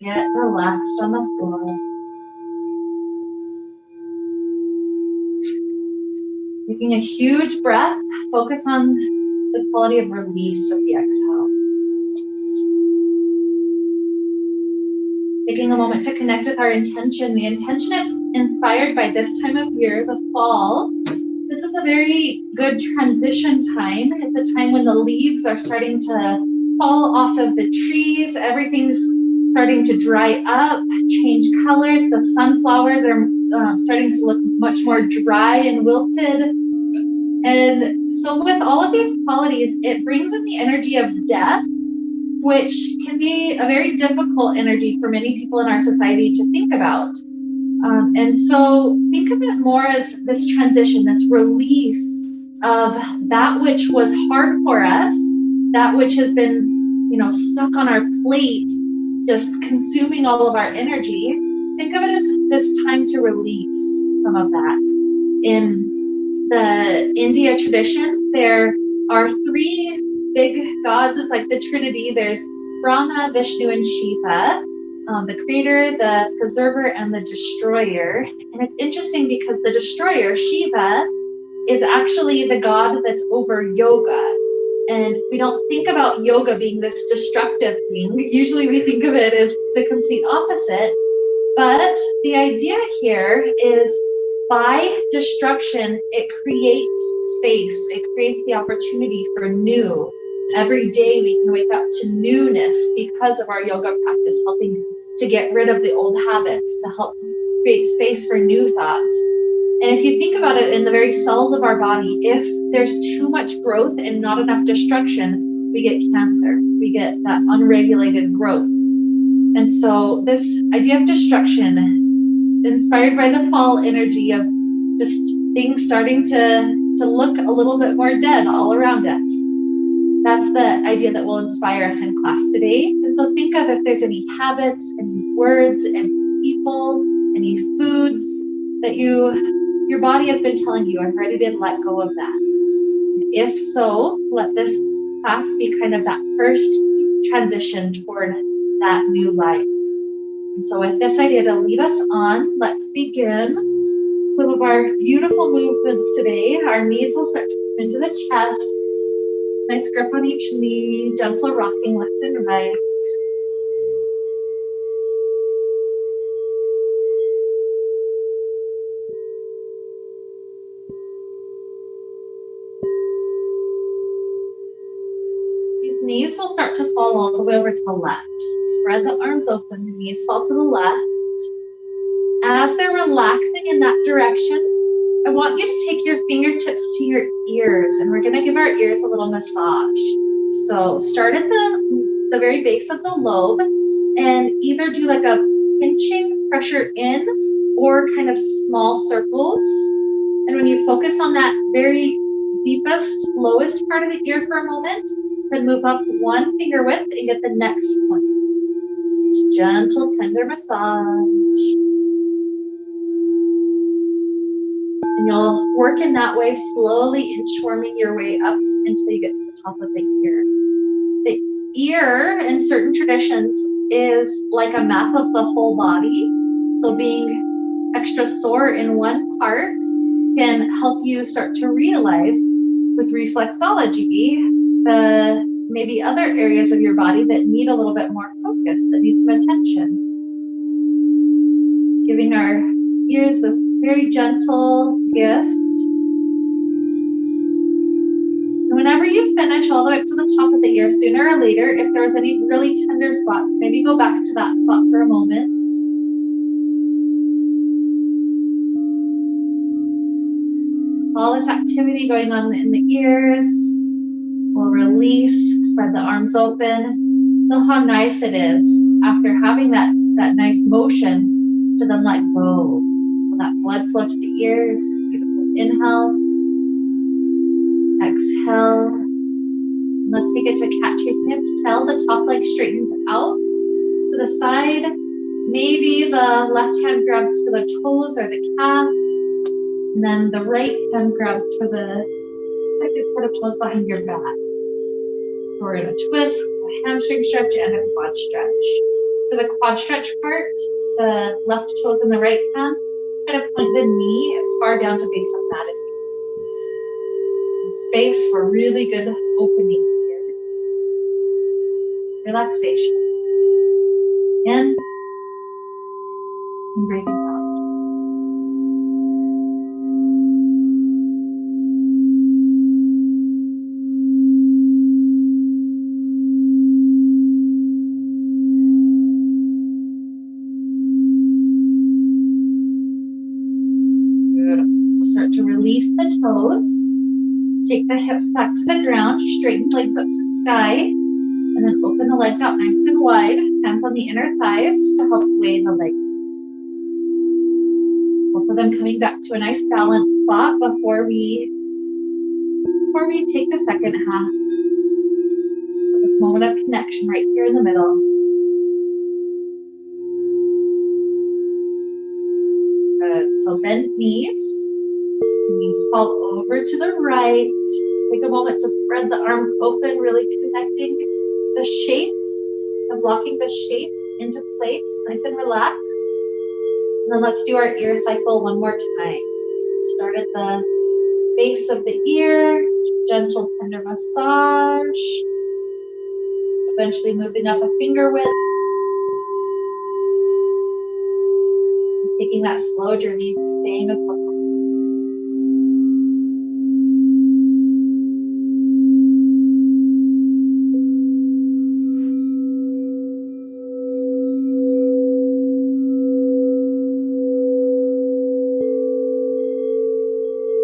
Get relaxed on the floor. Taking a huge breath, focus on the quality of release with the exhale. Taking a moment to connect with our intention. The intention is inspired by this time of year, the fall. This is a very good transition time. It's a time when the leaves are starting to fall off of the trees. Everything's starting to dry up, change colors. The sunflowers are starting to look much more dry and wilted. And so with all of these qualities, it brings in the energy of death, which can be a very difficult energy for many people in our society to think about. And so think of it more as this transition, this release of that which was hard for us, that which has been, stuck on our plate, just consuming all of our energy. Think of it as this time to release some of that. In the India tradition, there are three big gods. It's like the Trinity. There's Brahma, Vishnu, and Shiva. The creator, the preserver, and the destroyer. And it's interesting because the destroyer, Shiva, is actually the god that's over yoga. And we don't think about yoga being this destructive thing. Usually we think of it as the complete opposite. But the idea here is by destruction, it creates space. It creates the opportunity for new. Every day we can wake up to newness because of our yoga practice, helping to get rid of the old habits, to help create space for new thoughts. And if you think about it in the very cells of our body, if there's too much growth and not enough destruction, we get cancer. We get that unregulated growth. And so this idea of destruction, inspired by the fall energy of just things starting to look a little bit more dead all around us. That's the idea that will inspire us in class today. And so think of if there's any habits, any words, any people, any foods that your body has been telling you, I'm ready to let go of that. If so, let this class be kind of that first transition toward that new life. And so with this idea to lead us on, let's begin some of our beautiful movements today. Our knees will start to come into the chest. Nice grip on each knee, gentle rocking left and right. These knees will start to fall all the way over to the left. Spread the arms open, the knees fall to the left. As they're relaxing in that direction, I want you to take your fingertips to your ears, and we're going to give our ears a little massage. So start at the very base of the lobe and either do like a pinching pressure in or kind of small circles. And when you focus on that very deepest, lowest part of the ear for a moment, then move up one finger width and get the next point. Just gentle, tender massage. And you'll work in that way, slowly inchworming your way up until you get to the top of the ear. The ear, in certain traditions, is like a map of the whole body. So being extra sore in one part can help you start to realize with reflexology the maybe other areas of your body that need a little bit more focus, that need some attention. Just giving our ears this very gentle gift. And whenever you finish all the way up to the top of the ear, sooner or later, if there's any really tender spots, maybe go back to that spot for a moment. All this activity going on in the ears. We'll release, spread the arms open. Feel how nice it is after having that nice motion to then let go. That blood flow to the ears. Beautiful inhale. Exhale. And let's take it to cat chasing its tail. The top leg straightens out to the side. Maybe the left hand grabs for the toes or the calf. And then the right hand grabs for the second set of toes behind your back. We're going to twist, a hamstring stretch, and a quad stretch. For the quad stretch part, the left toes in the right hand, kind of point the knee as far down to base of mat as you can. Some space for really good opening here. Relaxation. In and breathing out. Start to release the toes. Take the hips back to the ground. Straighten legs up to sky. And then open the legs out nice and wide. Hands on the inner thighs to help weigh the legs. Both of them coming back to a nice balanced spot before we take the second half. This moment of connection right here in the middle. Good. So bend knees. Knees fall over to the right. Take a moment to spread the arms open, really connecting the shape and blocking the shape into place, nice and relaxed. And then let's do our ear cycle one more time. So start at the base of the ear, gentle tender massage. Eventually moving up a finger width. Taking that slow journey, same as before.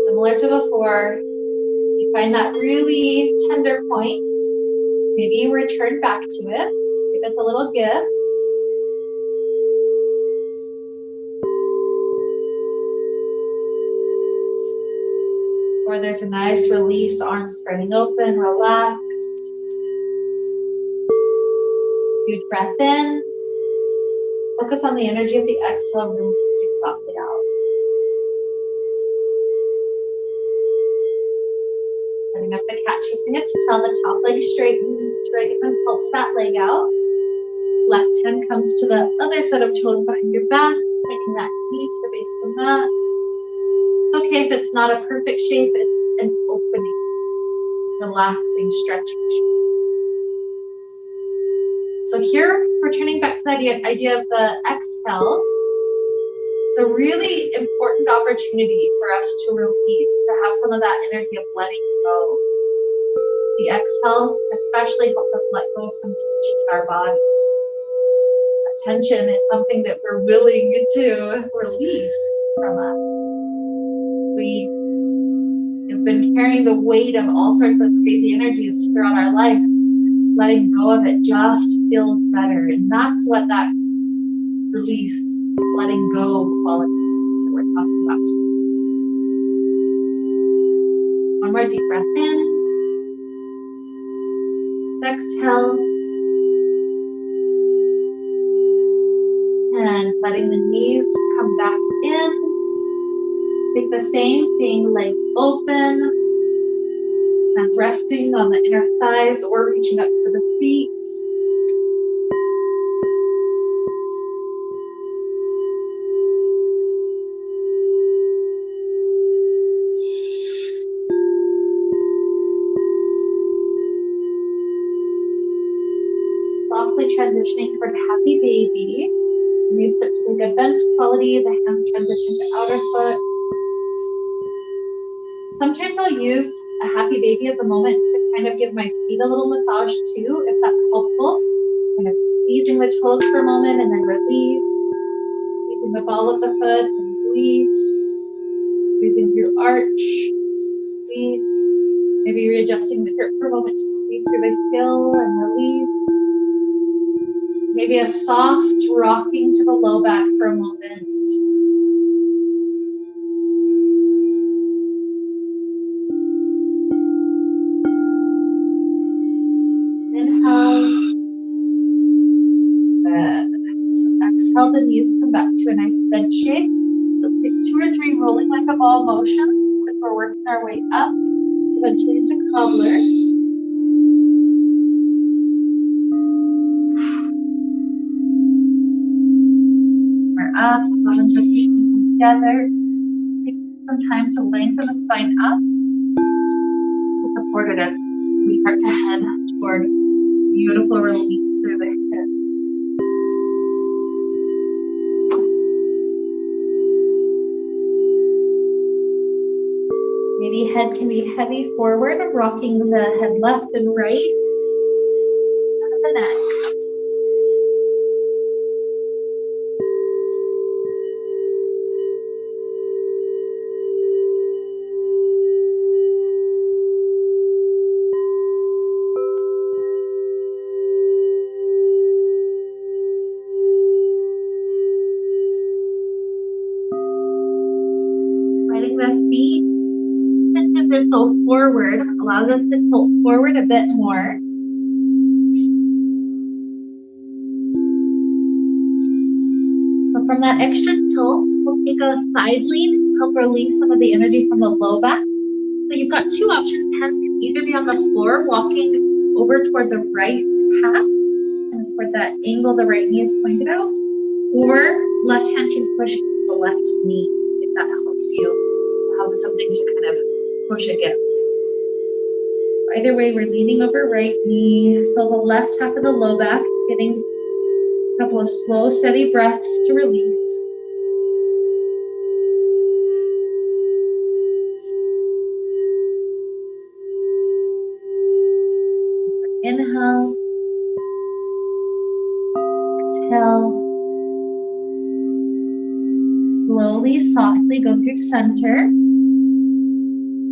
Similar to before, you find that really tender point. Maybe return back to it. Give it a little gift. Or there's a nice release, arms spreading open, relaxed. Huge breath in. Focus on the energy of the exhale, releasing softly out. Setting up the cat chasing its tail, the top leg straightens, and helps that leg out. Left hand comes to the other set of toes behind your back, pointing that knee to the base of the mat. It's okay if it's not a perfect shape, it's an opening, relaxing, stretching shape. So here, returning back to that idea of the exhale, it's a really important opportunity for us to release, to have some of that energy of letting go. The exhale especially helps us let go of some tension in our body. Tension is something that we're willing to release from us. We have been carrying the weight of all sorts of crazy energies throughout our life. Letting go of it just feels better. And that's what that release, letting go quality that we're talking about. Just one more deep breath in. Exhale. And letting the knees come back in. Take the same thing, legs open. Hands resting on the inner thighs or reaching up for the feet. Softly transitioning toward happy baby. Knees sit to a good bent quality. The hands transition to outer foot. Sometimes I'll use a happy baby as a moment to kind of give my feet a little massage too, if that's helpful. Kind of squeezing the toes for a moment and then release. Squeezing the ball of the foot and release. Squeezing through arch. Release. Maybe readjusting the grip for a moment to squeeze through the heel and release. Maybe a soft rocking to the low back for a moment. Inhale. Good. Exhale, the knees come back to a nice bench shape. Let's take 2 or 3 rolling like a ball motions as we're working our way up, eventually into cobbler. up, palms are taken together. Take some time to lengthen the spine up. Support it as we start to head toward beautiful release through the hips. Maybe head can be heavy forward, rocking the head left and right. And the neck. Sliding the feet. If they're so forward, allows us to tilt forward a bit more. So from that extra tilt, we'll take a side lean, help release some of the energy from the low back. So you've got two options. Hands can either be on the floor, walking over toward the right half, and toward that angle the right knee is pointed out, or left hand can push the left knee, if that helps you have something to kind of push against. Either way, we're leaning over right knee. Feel the left half of the low back, getting a couple of slow, steady breaths to release. Inhale. Exhale. Slowly, softly go through center.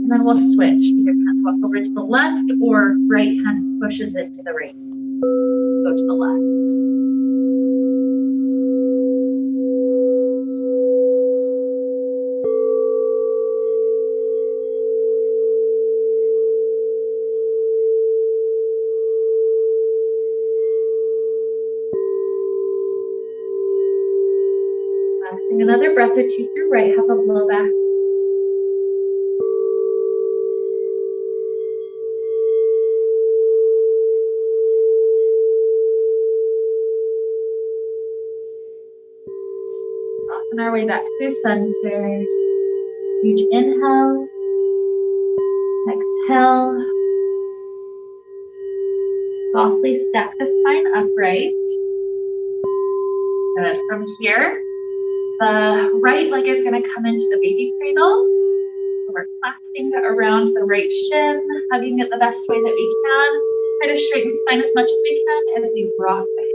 And then we'll switch. Either hands walk over to the left or right hand pushes it to the right. Go to the left. Relaxing another breath or two through right half of low back. On our way back through center. Huge inhale. Exhale. Softly stack the spine upright. Good. From here, the right leg is going to come into the baby cradle. We're clasping around the right shin, hugging it the best way that we can. Try to straighten the spine as much as we can as we rock the hips.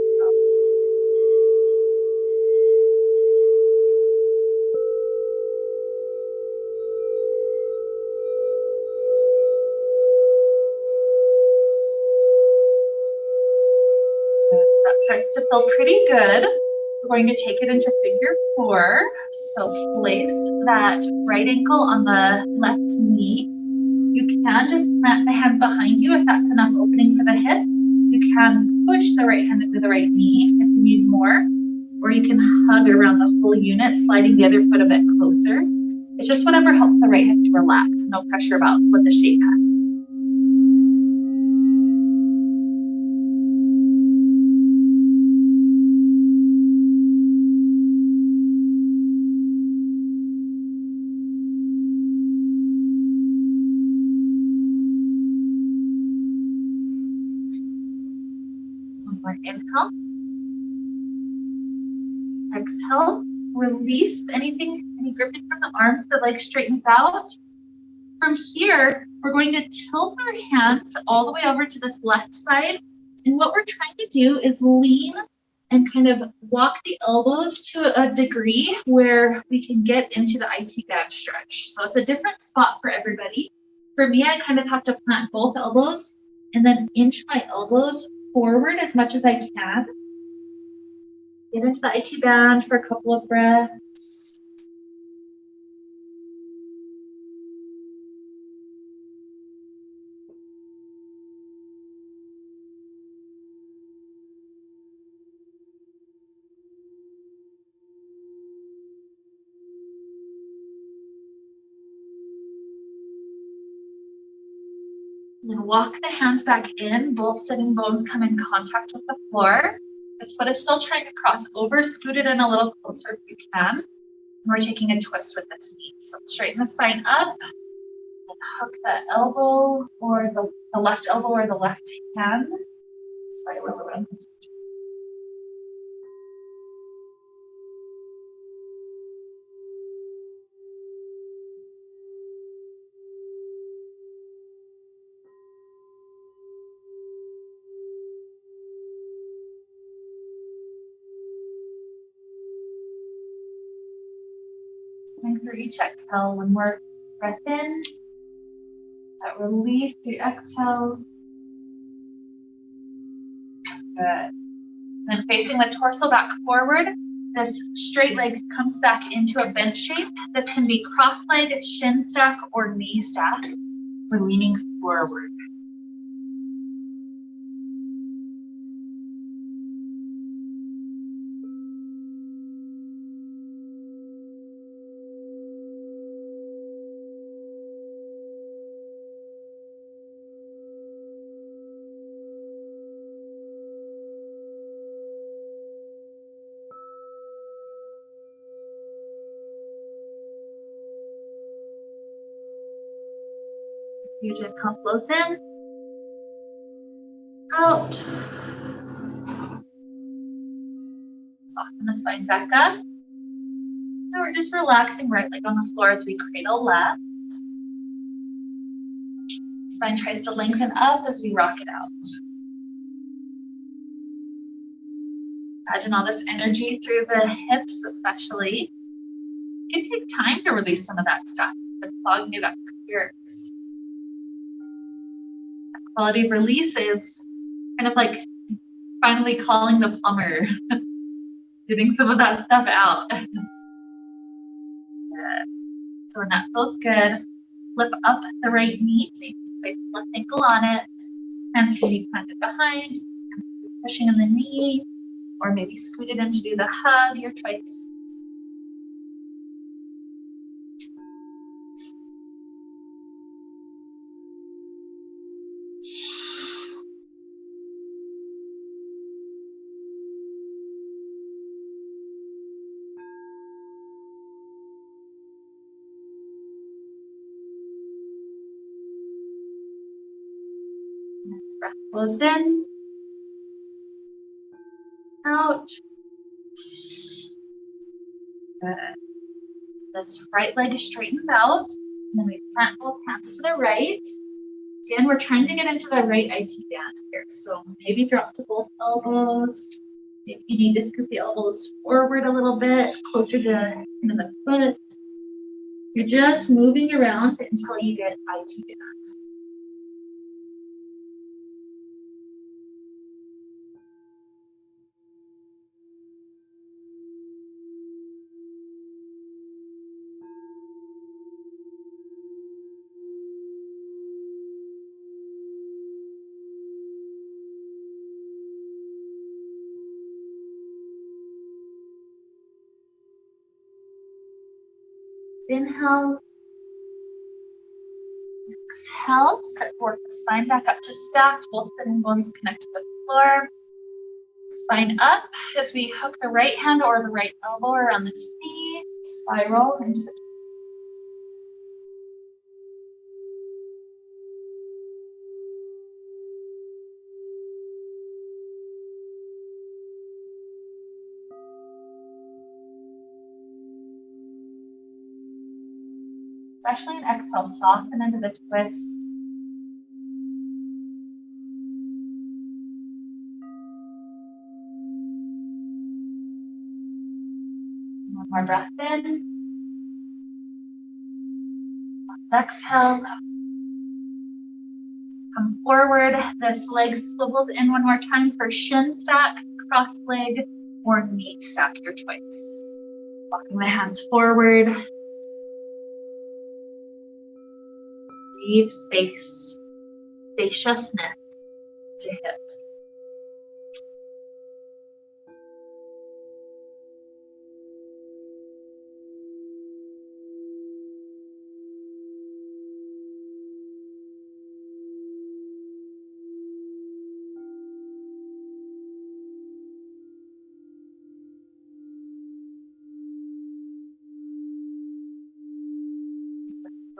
That starts to feel pretty good. We're going to take it into figure 4. So place that right ankle on the left knee. You can just plant the hands behind you if that's enough opening for the hip. You can push the right hand into the right knee if you need more, or you can hug around the whole unit, sliding the other foot a bit closer. It's just whatever helps the right hip to relax. No pressure about what the shape has. More inhale. Exhale. Release anything, any gripping from the arms. The leg straightens out. From here, we're going to tilt our hands all the way over to this left side. And what we're trying to do is lean and kind of walk the elbows to a degree where we can get into the IT band stretch. So it's a different spot for everybody. For me, I kind of have to plant both elbows and then inch my elbows forward as much as I can. Get into the IT band for a couple of breaths. And then walk the hands back in. Both sitting bones come in contact with the floor. This foot is still trying to cross over. Scoot it in a little closer if you can. And we're taking a twist with this knee. So straighten the spine up and hook the elbow or the left elbow or the left hand. Sorry, we're a little bit. And through each exhale, one more breath in. That release through exhale. Good. And facing the torso back forward, this straight leg comes back into a bench shape. This can be cross-legged, shin stack, or knee stack. We're leaning forward. Huge inhale flows in, out. Soften the spine back up. Now we're just relaxing right leg on the floor as we cradle left. Spine tries to lengthen up as we rock it out. Imagine all this energy through the hips especially. It can take time to release some of that stuff. But clogging it up for years. Quality of release is kind of like finally calling the plumber, getting some of that stuff out. Good. So when that feels good, flip up the right knee so you can place the left ankle on it. Hands can be planted behind, pushing in the knee, or maybe scoot it in to do the hug, your choice. Next breath flows in, out. Good. This right leg straightens out, and then we plant both hands to the right. Again, we're trying to get into the right IT band here. So maybe drop to both elbows. Maybe you need to scoot the elbows forward a little bit, closer to the foot. You're just moving around until you get IT band. Inhale. Exhale. Start to work the spine back up to stacked. Both sitting bones connect to the floor. Spine up as we hook the right hand or the right elbow around this knee. Spiral into the especially in exhale, soften into the twist. One more breath in. Exhale. Come forward. This leg swivels in one more time for shin stack, cross leg, or knee stack, your choice. Walking the hands forward. Breathe space, spaciousness to hips.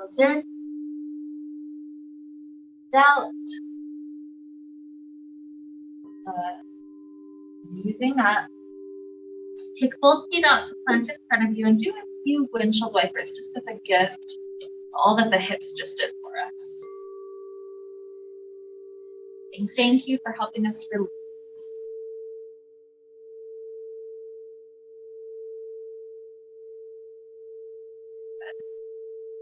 Close in. Out. Using that. Take both feet out to plant in front of you and do a few windshield wipers just as a gift. All that the hips just did for us. And thank you for helping us release.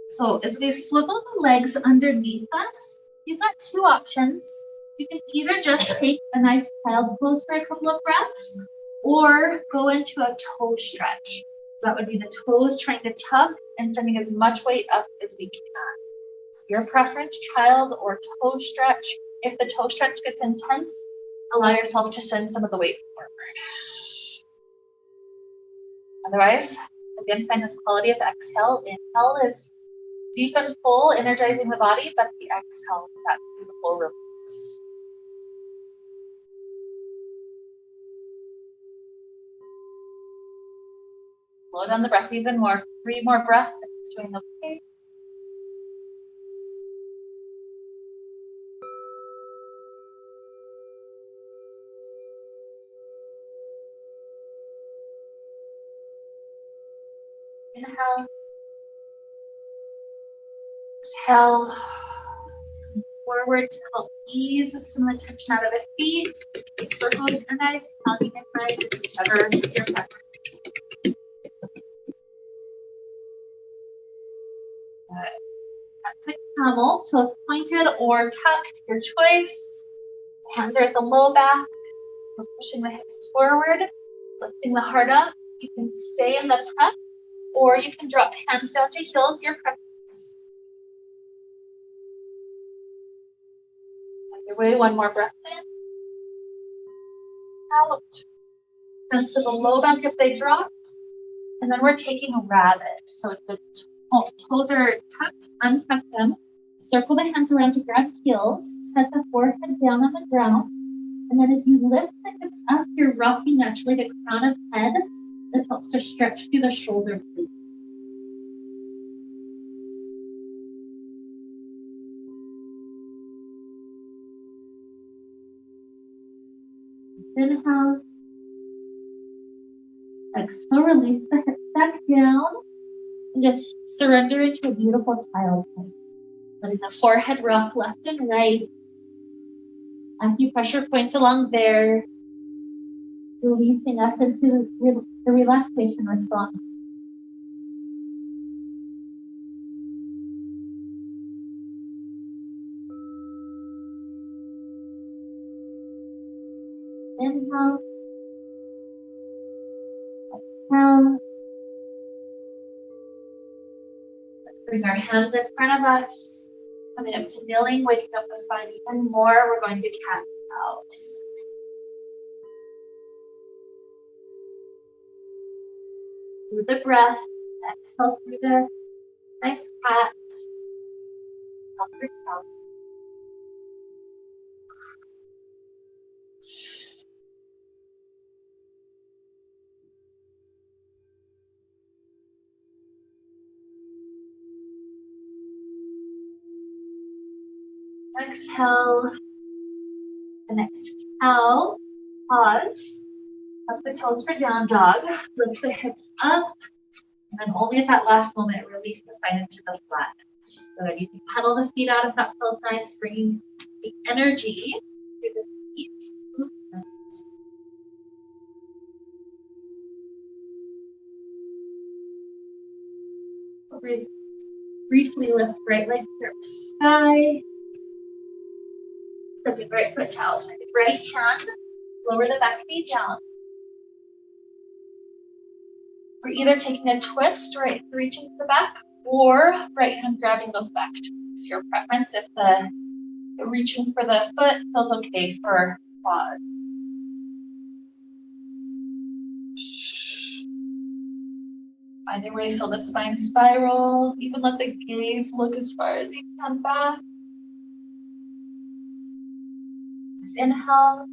So as we swivel the legs underneath us, you've got two options. You can either just take a nice child pose for a couple of breaths, or go into a toe stretch. That would be the toes trying to tuck and sending as much weight up as we can. So your preference, child or toe stretch. If the toe stretch gets intense, allow yourself to send some of the weight forward. Otherwise, again, find this quality of exhale. Inhale is deep and full, energizing the body, but the exhale, that beautiful release. Slow down the breath even more. 3 more breaths. It's doing okay. Inhale. Exhale. Come forward to help ease some of the tension out of the feet. Circles are nice. Pounding inside, whichever is your preference. Back to camel, toes pointed or tucked, your choice. Hands are at the low back. We're pushing the hips forward, lifting the heart up. You can stay in the prep, or you can drop hands down to heels, your preference. On your way, one more breath in. Out. Hands to the low back if they dropped. And then we're taking a rabbit. So if the toes are tucked, untuck them. Circle the hands around to grab heels. Set the forehead down on the ground. And then as you lift the hips up, you're rocking naturally to crown of head. This helps to stretch through the shoulder blades. Inhale. Exhale, release the hips back down. And just surrender into a beautiful child pose. Letting the forehead rock left and right. Acupressure points along there. Releasing us into the relaxation response. Inhale. Exhale. Bring our hands in front of us. Coming up to kneeling, waking up the spine even more. We're going to cat cows. Through the breath, exhale through the nice cat. Exhale through cow. Exhale. The next cow. Pause. Up the toes for down dog. Lift the hips up. And then only at that last moment, release the spine into the flatness. So that you can pedal the feet out if that feels nice, bringing the energy through the feet. Movement. Briefly lift right leg up to sky. Step your right foot to outside. Right hand, lower the back knee down. We're either taking a twist, right, reaching to the back, or right hand grabbing those back toes. Your preference if the reaching for the foot feels okay for quad. Either way, feel the spine spiral. Even let the gaze look as far as you can back. Just inhale.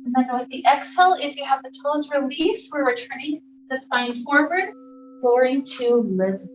And then with the exhale, if you have the toes released, we're returning the spine forward, lowering to lizard.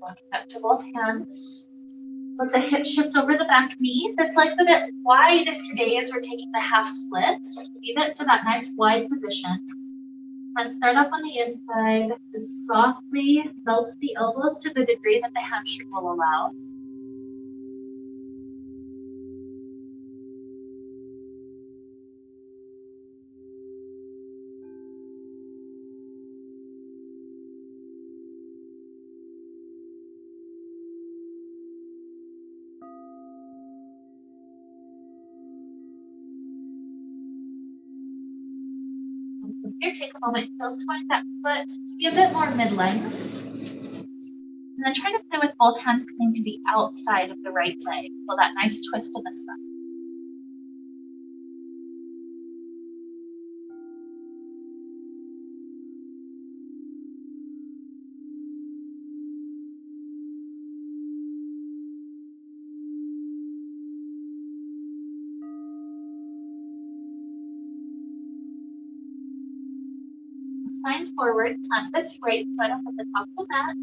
Walking up to both hands. Let's a hip shift over the back knee. This leg's a bit wide today as we're taking the half splits. Leave it to that nice wide position. And start up on the inside. Just softly melt the elbows to the degree that the hamstring will allow. Here, take a moment, heel point that foot to be a bit more midline. And then try to play with both hands coming to the outside of the right leg. Feel that nice twist in the side. Spine forward, plant this right foot up at the top of the mat.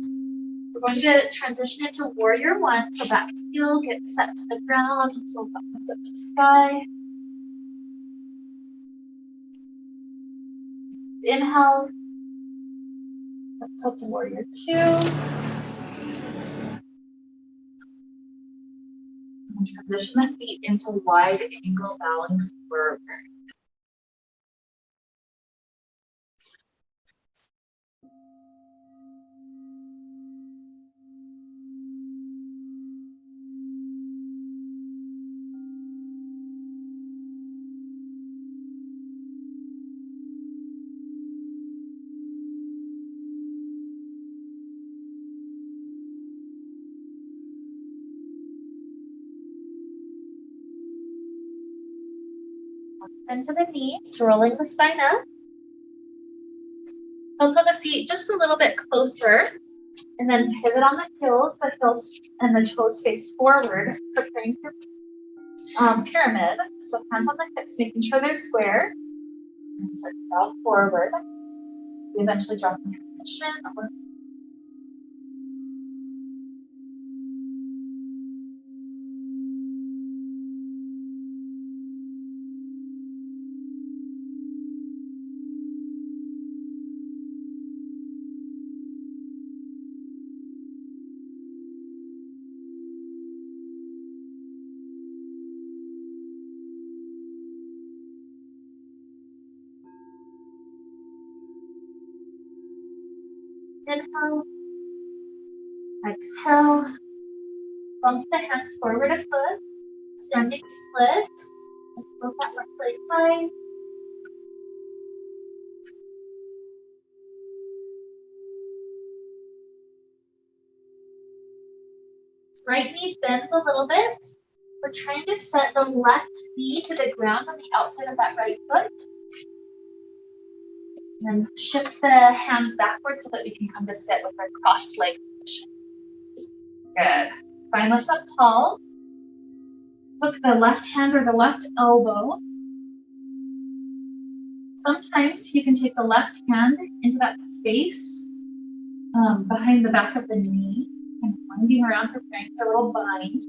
We're going to transition into warrior one. So back heel gets set to the ground, so thumbs up to the sky. Inhale, up to warrior two. And transition the feet into wide angle bowing forward. Into the knees, rolling the spine up. Tilt the feet just a little bit closer, and then pivot on the heels and the toes face forward, preparing for pyramid. So hands on the hips, making sure they're square. And set bow forward. We eventually drop in position. Inhale, exhale, bump the hands forward a foot, standing split, move that left leg high. Right knee bends a little bit. We're trying to set the left knee to the ground on the outside of that right foot. And then shift the hands backwards so that we can come to sit with a crossed leg position. Good. Spine lifts up tall. Hook the left hand or the left elbow. Sometimes you can take the left hand into that space behind the back of the knee and winding around, preparing for a little bind.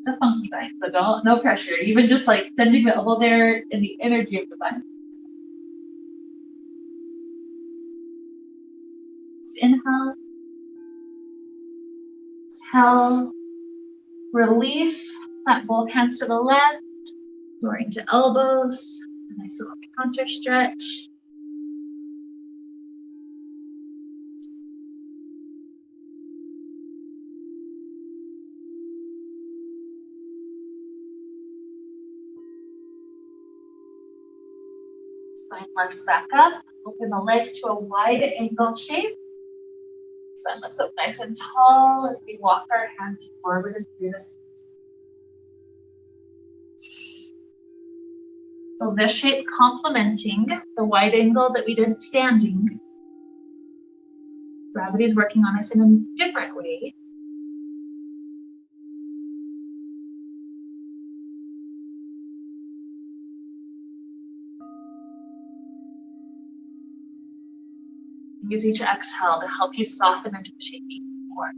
It's a funky bind, so no pressure. Even just like sending the elbow there in the energy of the bind. Inhale, exhale, release, plant both hands to the left, lowering to elbows, a nice little counter stretch. Spine lifts back up, open the legs to a wide angle shape. Spine lifts up nice and tall as we walk our hands forward and through the spine. So this shape complementing the wide angle that we did standing. Gravity is working on us in a different way. Use each exhale to help you soften into the shape more.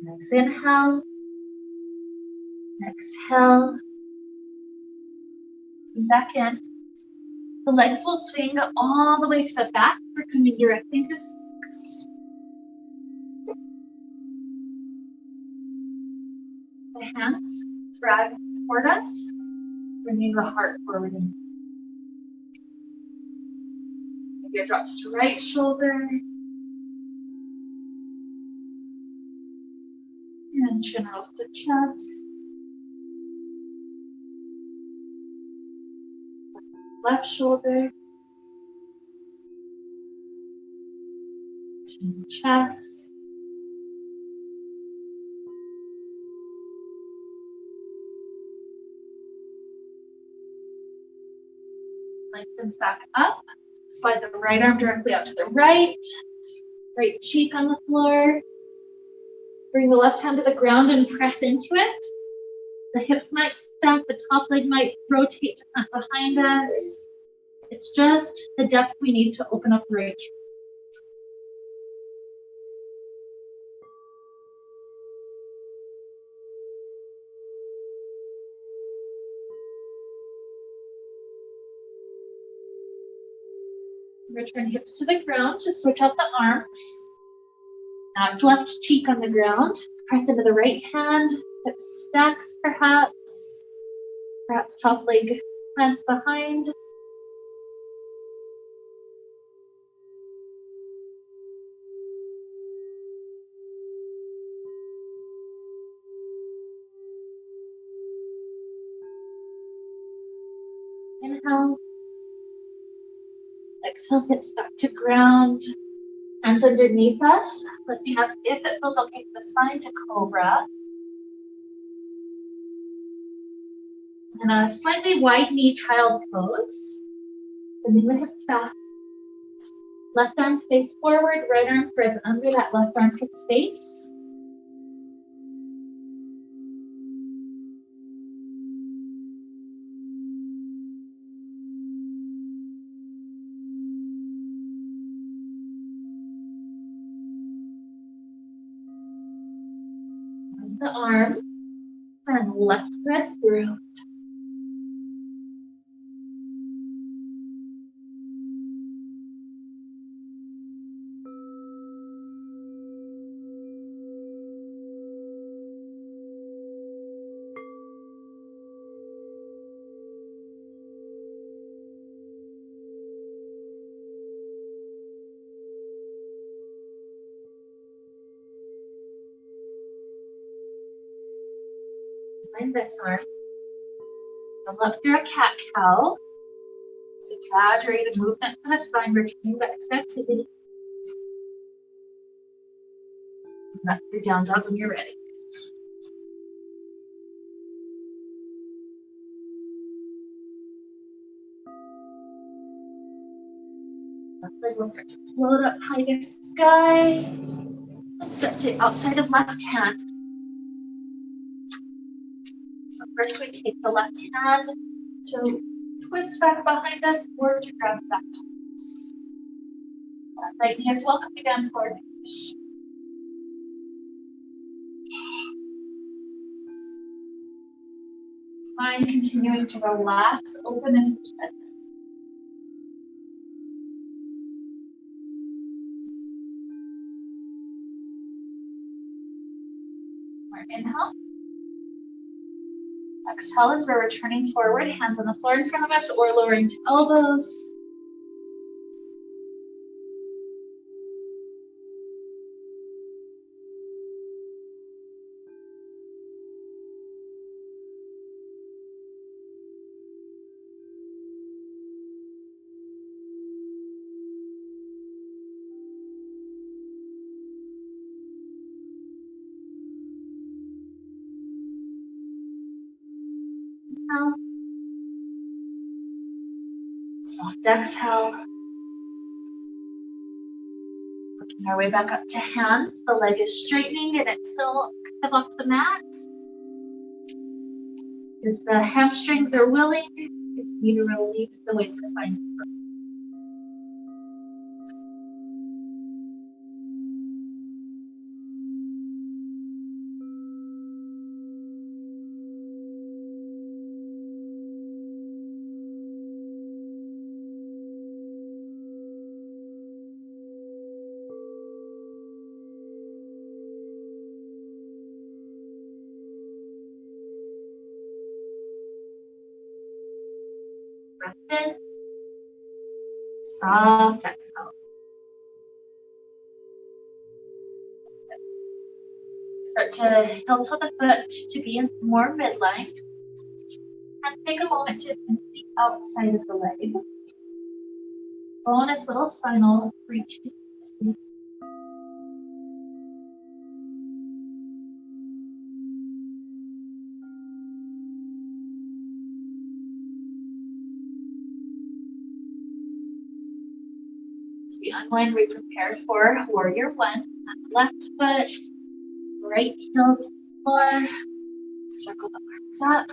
Next inhale. Exhale. Come back in. The legs will swing all the way to the back. We're coming directly into six. The hands drag toward us, bringing the heart forward in. Maybe it drops to right shoulder. And chin rolls to chest. Left shoulder. Chin to chest. Lengthens back up. Slide the right arm directly out to the right. Right cheek on the floor. Bring the left hand to the ground and press into it. The hips might stack, the top leg might rotate to front behind us. It's just the depth we need to open up the right. Return hips to the ground to switch out the arms. Now it's left cheek on the ground. Press into the right hand. Hip stacks perhaps. Perhaps top leg plants behind. Inhale. Exhale, hips back to ground. Hands underneath us, lifting up if it feels okay for the spine to cobra. And a slightly wide knee child pose. Bending the hips back. Left arm stays forward, right arm threads under that left armpit space. The arm and left press through. Behind this arm. The left ear a cat cow. It's exaggerated movement for the spine, returning back to activity. Back to down dog when you're ready. Left leg will start to float up high to sky. Let's step to the outside of left hand. So first we take the left hand to twist back behind us or to grab back toes. Left right knee is welcome to down forward. Spine continuing to relax, open into the chest. More inhale. Exhale as we're returning forward, hands on the floor in front of us or lowering to elbows. inhale. Soft exhale. Working our way back up to hands. The leg is straightening and it's still kind of off the mat. As the hamstrings are willing, continue to release the weight of the spine. Breath in. Soft exhale. Start to heel toe the foot to be in more midline. And take a moment to think the outside of the leg. Bonus little spinal reach. As we unwind, we prepare for warrior one. Left foot, right heel to the floor. Circle the arms up.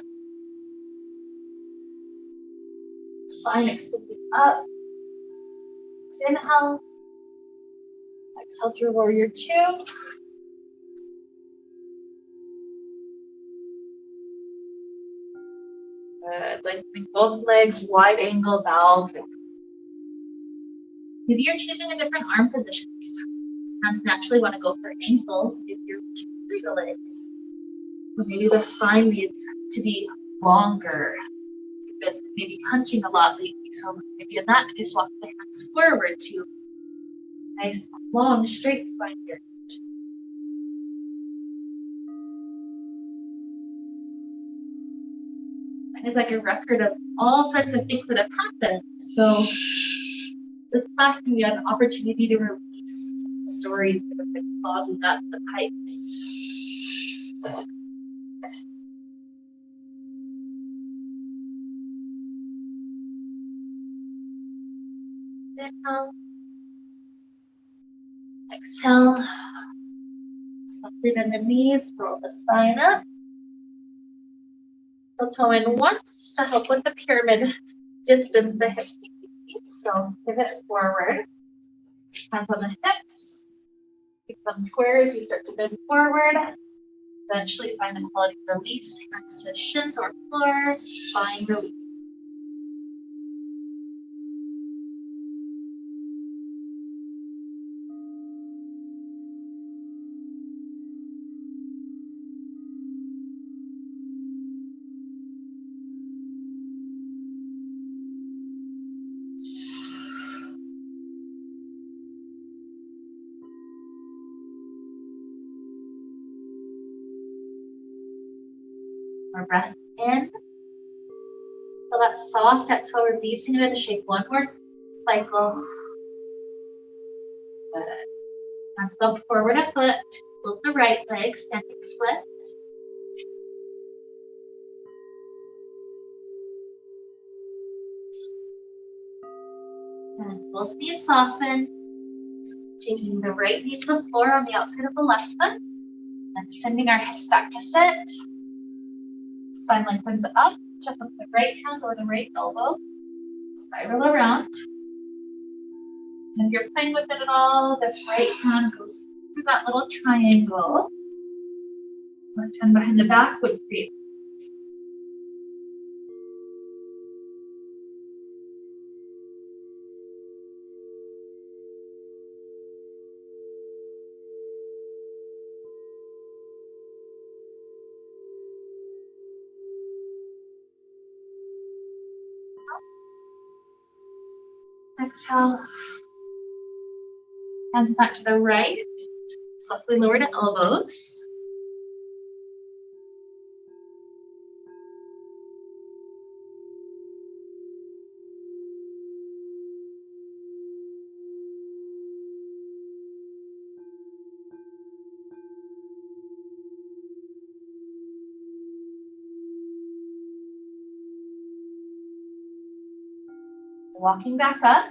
Spine extending up. Inhale. Exhale through warrior two. Good. Lengthening both legs, wide angle valve. Maybe you're choosing a different arm position. Hands naturally want to go for ankles if you're through the legs. So maybe the spine needs to be longer. You've been maybe hunching a lot lately. So maybe in that case, walk the hands forward to nice, long, straight spine here. And it's like a record of all sorts of things that have happened. So this class can be an opportunity to release stories that have been clogging up the pipes. Inhale. Exhale. Softly bend the knees, roll the spine up. We'll toe in once to help with the pyramid, distance the hips to the feet. So pivot forward. Hands on the hips. Keep them square as you start to bend forward. Eventually find the quality release. Hands to shins or floor. Spine release. More breath in. Feel that soft exhale, releasing it into shape. One more cycle. Good. Hands bump forward a foot. Float the right leg, standing split. And both knees soften. Taking the right knee to the floor on the outside of the left foot. And sending our hips back to sit. Spine lengthens up, check up the right hand or the right elbow, spiral around. And if you're playing with it at all, this right hand goes through that little triangle. Left hand behind the back would create. Exhale. Hands back to the right. Softly lower to elbows. Walking back up.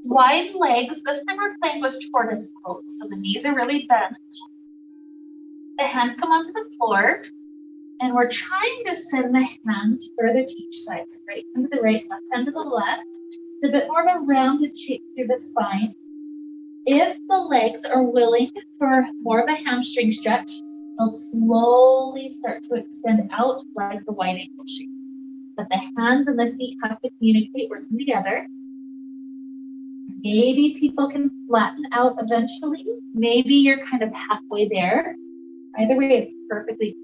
Wide legs. This time we're playing with tortoise pose. So the knees are really bent. The hands come onto the floor. And we're trying to send the hands further to each side. So right hand to the right, left hand to the left. It's a bit more of a rounded shape through the spine. If the legs are willing for more of a hamstring stretch, they'll slowly start to extend out like the wide ankle shape. But the hands and the feet have to communicate working together. Maybe people can flatten out eventually. Maybe you're kind of halfway there. Either way, it's perfectly.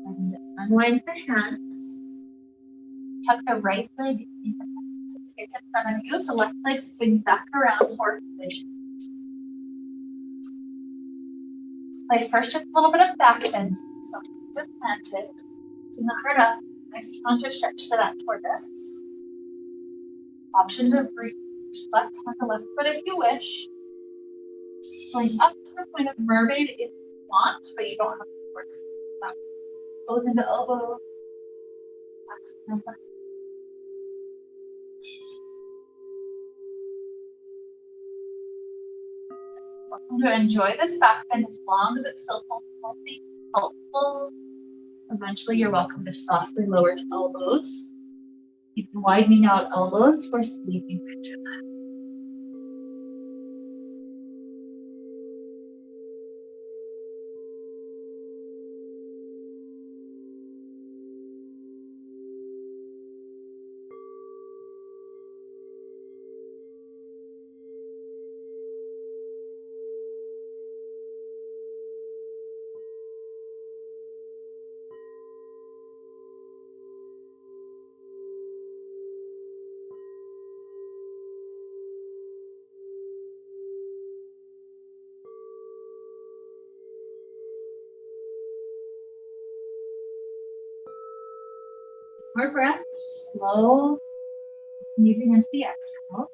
And unwind the hands. Tuck the right leg in. It's in front of you. The left leg swings back around for position. Play first with a little bit of back bend. So hands are planted. Bring the heart up. Nice counter stretch to that tortoise. Options are free. Left hand to left foot if you wish. Going up to the point of mermaid if you want, but you don't have to force that. Goes into elbow. Welcome to enjoy this back bend as long as it's still helpful. Eventually, you're welcome to softly lower to elbows. Keep widening out elbows for sleeping pigeon. More breaths, slow, easing into the exhale.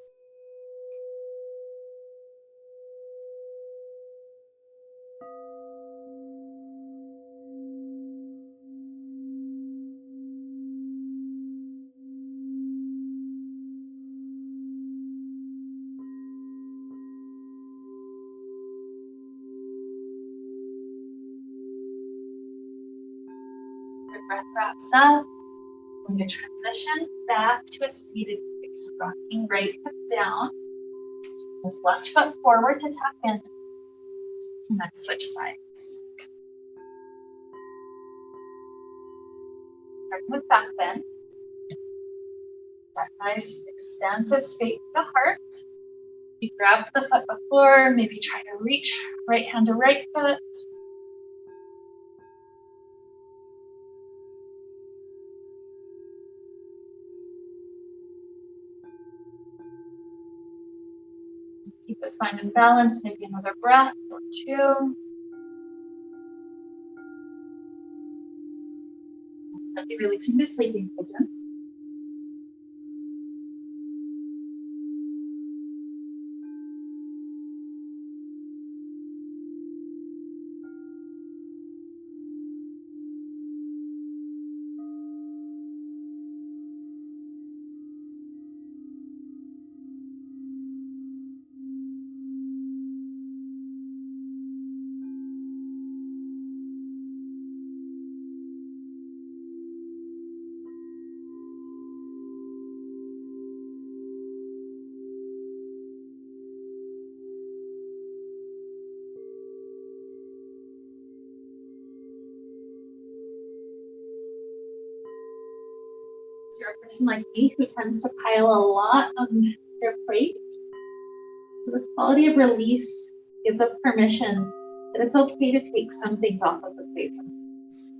Your breath wraps up. We're going to transition back to a seated face, rocking right foot down. With left foot forward to tuck in, and then switch sides. Starting with back bend. That nice expansive state of the heart. You grabbed the foot before, maybe try to reach right hand to right foot. Keep the spine in balance, maybe another breath or two. Gently releasing the sleeping pigeon. So you're a person like me who tends to pile a lot on their plate. So this quality of release gives us permission that it's okay to take some things off of the plate sometimes.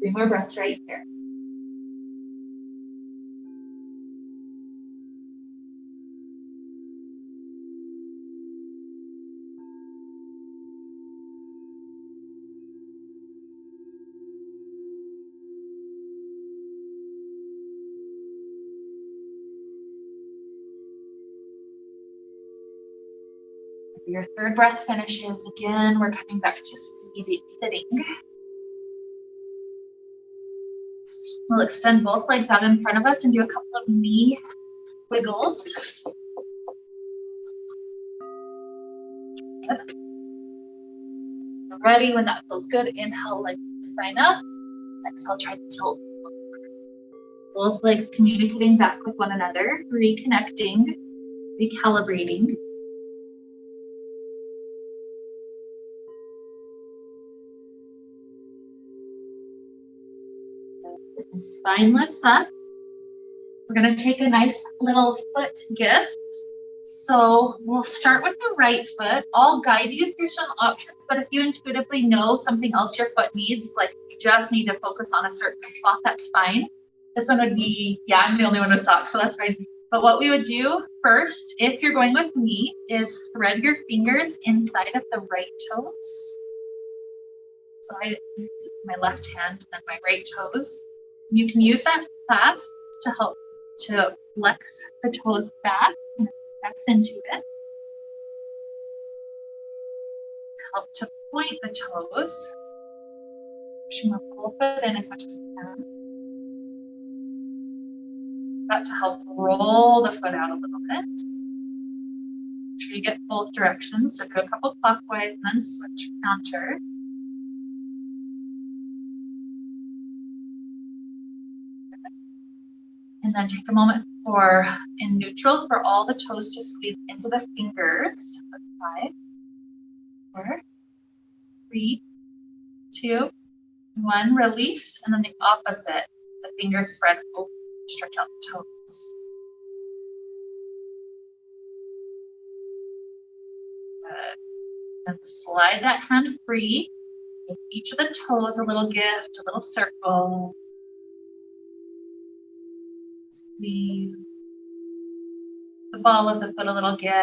3 more breaths right here. Your third breath finishes, again, we're coming back to sitting. We'll extend both legs out in front of us and do a couple of knee wiggles. Good. Ready, when that feels good, inhale, like spine up. Exhale, try to tilt. Both legs communicating back with one another, reconnecting, recalibrating. And spine lifts up. We're going to take a nice little foot gift. So we'll start with the right foot. I'll guide you through some options, but if you intuitively know something else your foot needs, like you just need to focus on a certain spot, that's fine. This one would be, yeah, I'm the only one with socks, so that's fine. But what we would do first, if you're going with me, is thread your fingers inside of the right toes. So I use my left hand and then my right toes. You can use that clasp to help to flex the toes back and flex into it. Help to point the toes. Pushing the whole foot in as much as you can. That to help roll the foot out a little bit. Make sure you get both directions. So go a couple clockwise and then switch counter. And then take a moment for, in neutral, for all the toes to squeeze into the fingers. 5, 4, 3, 2, 1. Release, and then the opposite. The fingers spread open, stretch out the toes. Good. And slide that hand free. Give each of the toes a little gift, a little circle. Squeeze the ball of the foot a little gift.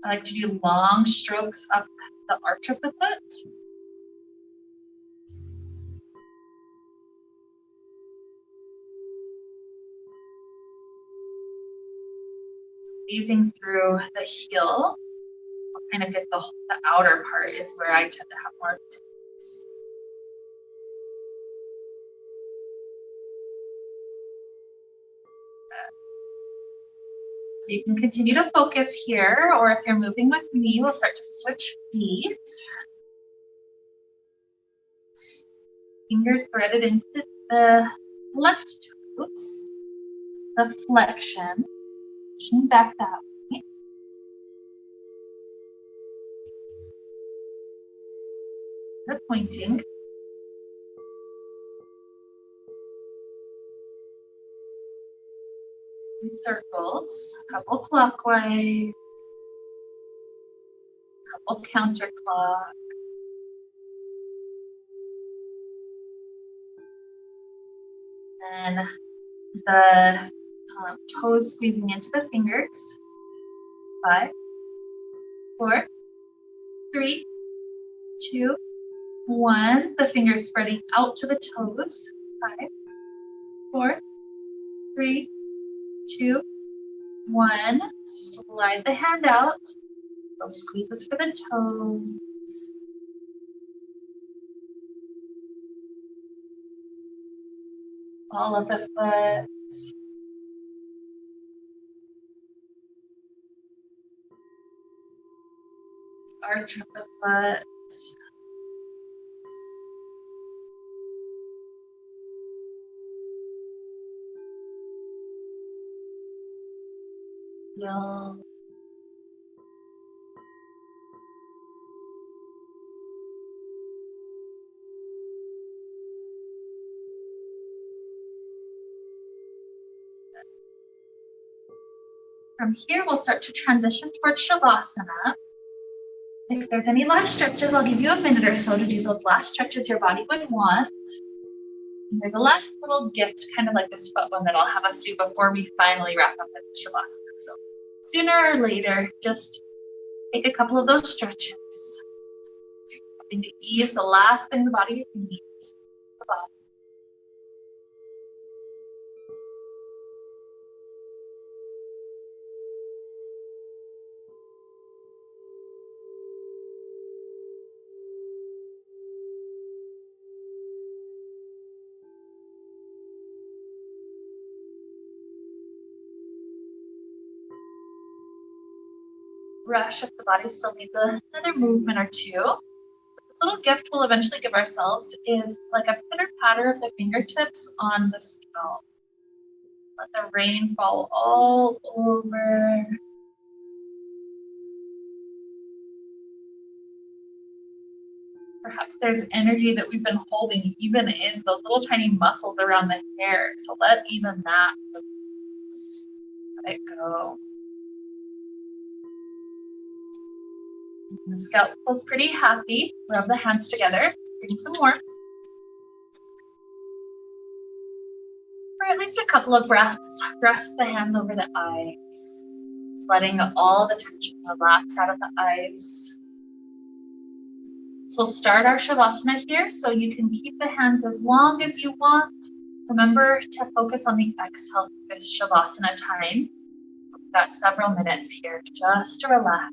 I like to do long strokes up the arch of the foot. Squeezing through the heel. I'll kind of get the outer part is where I tend to have more tense. So you can continue to focus here, or if you're moving with me, we'll start to switch feet. Fingers threaded into the left toes. The flexion, pushing back that way. The pointing. Circles, a couple clockwise, a couple counterclock. Then the toes squeezing into the fingers. 5, 4, 3, 2, 1. The fingers spreading out to the toes. 5, 4, 3, 2, 1. Slide the hand out. Those squeezes for the toes. All of the foot. Arch of the foot. Heel. From here, we'll start to transition towards Shavasana. If there's any last stretches, I'll give you a minute or so to do those last stretches your body would want. And there's a last little gift, kind of like this foot one, that I'll have us do before we finally wrap up with Shavasana. So sooner or later, just take a couple of those stretches. Something to ease the last thing the body needs. The body. rush if the body still needs another movement or two. This little gift we'll eventually give ourselves is like a pitter patter of the fingertips on the scalp. Let the rain fall all over. Perhaps there's energy that we've been holding even in those little tiny muscles around the hair. So let even that release. Let it go. The scalp feels pretty happy. Rub the hands together. Bring some more. For at least a couple of breaths, rest the hands over the eyes. Just letting all the tension relax out of the eyes. So we'll start our Shavasana here, so you can keep the hands as long as you want. Remember to focus on the exhale for this Shavasana time. We've got several minutes here just to relax.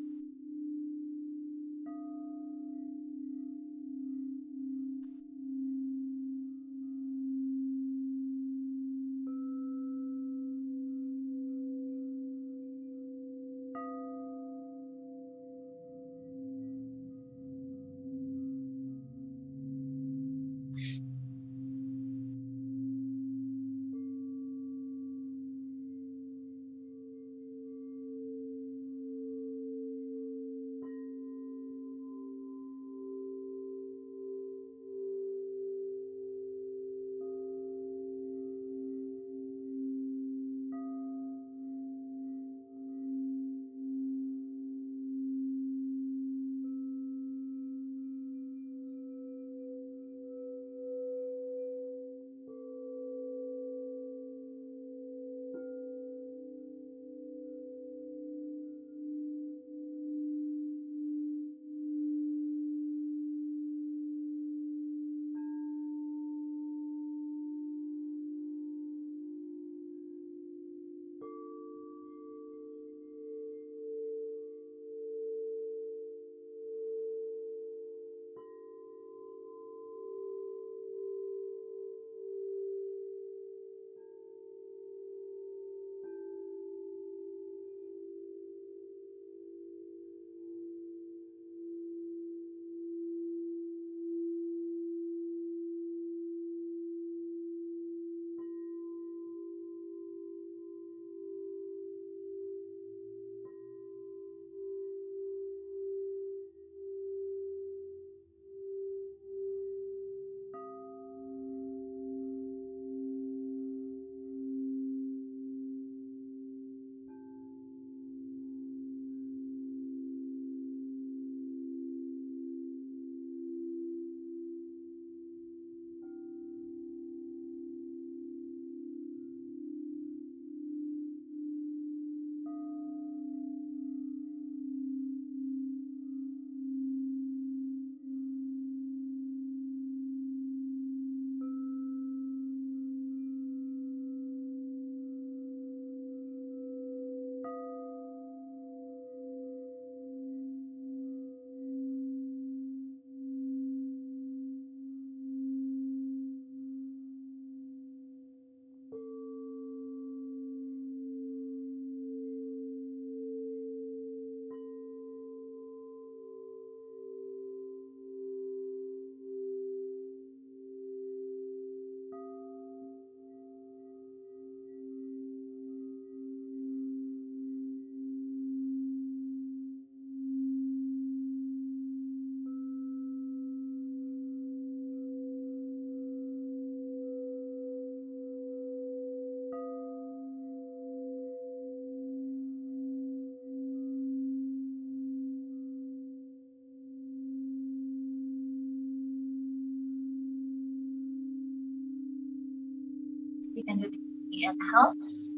Begin to deeply inhales.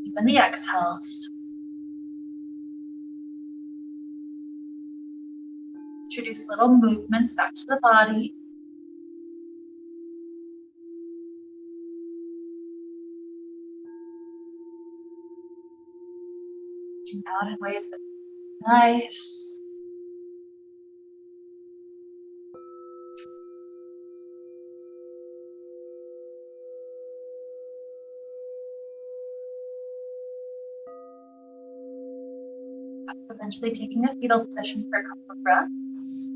Even the exhales. Introduce little movements back to the body. Reaching out in ways that are nice. Eventually taking a fetal position for a couple of breaths.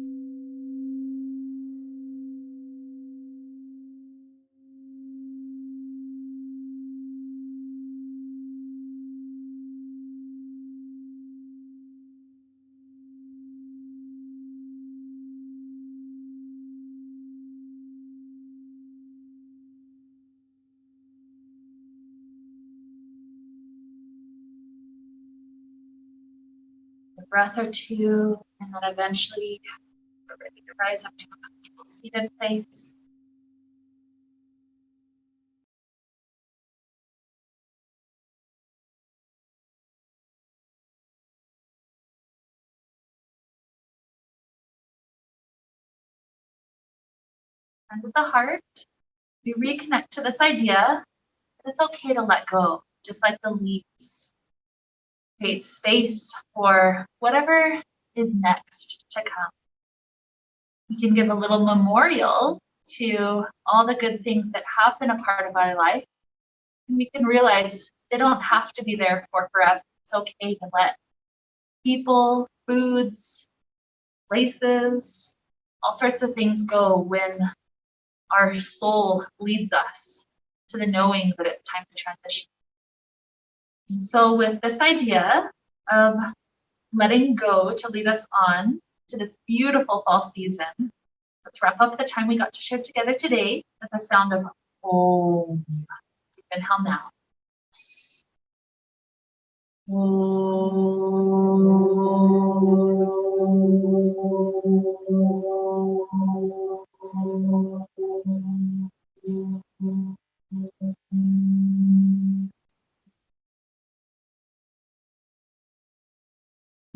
A breath or two, and then eventually we're ready to rise up to a comfortable seated place. And with the heart, we reconnect to this idea that it's okay to let go, just like the leaves. Create space for whatever is next to come. We can give a little memorial to all the good things that have been a part of our life. And we can realize they don't have to be there for forever. It's okay to let people, foods, places, all sorts of things go when our soul leads us to the knowing that it's time to transition. And so with this idea of letting go to lead us on to this beautiful fall season, let's wrap up the time we got to share together today with the sound of Om. Deep inhale now.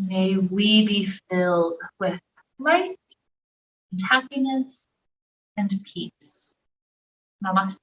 May we be filled with light and happiness and peace. Namaste.